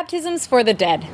Baptisms for the dead.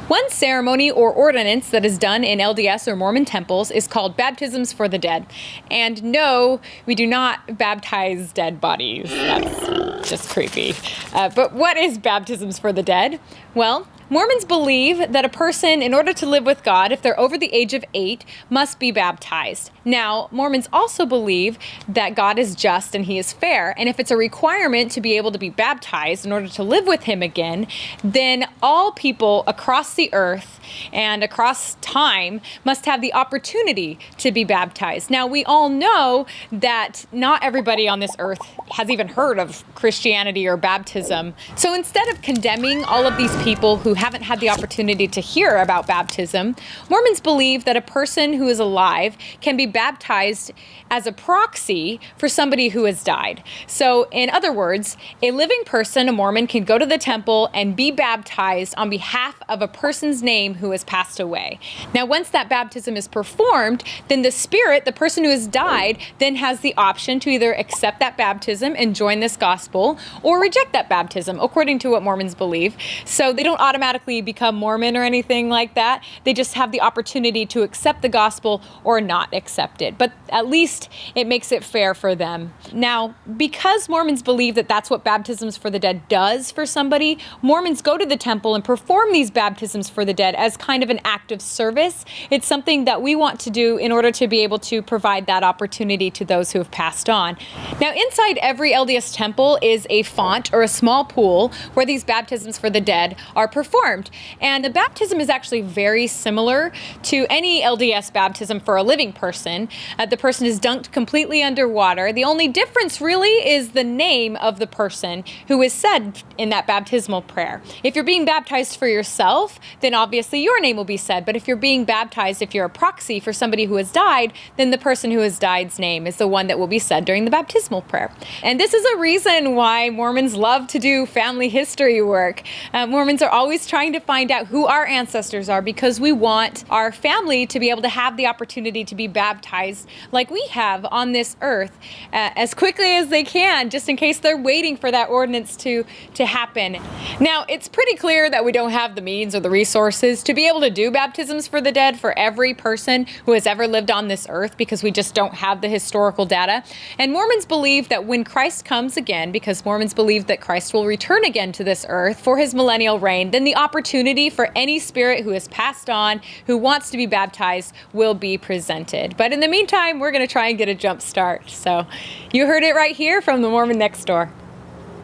One ceremony or ordinance that is done in LDS or Mormon temples is called baptisms for the dead. And no, we do not baptize dead bodies. That's just creepy. But what is baptisms for the dead? Well, Mormons believe that a person, in order to live with God, if they're over the age of 8, must be baptized. Now, Mormons also believe that God is just and He is fair, and if it's a requirement to be able to be baptized in order to live with Him again, then all people across the earth and across time must have the opportunity to be baptized. Now, we all know that not everybody on this earth has even heard of Christianity or baptism. So instead of condemning all of these people who haven't had the opportunity to hear about baptism, Mormons believe that a person who is alive can be baptized as a proxy for somebody who has died. So in other words, a living person, a Mormon, can go to the temple and be baptized on behalf of a person's name who has passed away. Now, once that baptism is performed, then the spirit, the person who has died, then has the option to either accept that baptism and join this gospel or reject that baptism, according to what Mormons believe. So they don't automatically become Mormon or anything like that. They just have the opportunity to accept the gospel or not accept it. But at least it makes it fair for them. Now, because Mormons believe that that's what baptisms for the dead does for somebody, Mormons go to the temple and perform these baptisms for the dead as kind of an act of service. It's something that we want to do in order to be able to provide that opportunity to those who have passed on. Now, inside every LDS temple is a font or a small pool where these baptisms for the dead are performed. And the baptism is actually very similar to any LDS baptism for a living person. The person is dunked completely underwater. The only difference really is the name of the person who is said in that baptismal prayer. If you're being baptized for yourself, then obviously your name will be said. But if you're being baptized, if you're a proxy for somebody who has died, then the person who has died's name is the one that will be said during the baptismal prayer. And this is a reason why Mormons love to do family history work. Mormons are always trying to find out who our ancestors are because we want our family to be able to have the opportunity to be baptized like we have on this earth as quickly as they can, just in case they're waiting for that ordinance to happen. Now, it's pretty clear that we don't have the means or the resources to be able to do baptisms for the dead for every person who has ever lived on this earth because we just don't have the historical data. And Mormons believe that when Christ comes again, because Mormons believe that Christ will return again to this earth for His millennial reign, then the opportunity for any spirit who has passed on, who wants to be baptized, will be presented. But in the meantime, we're going to try and get a jump start. So you heard it right here from the Mormon Next Door.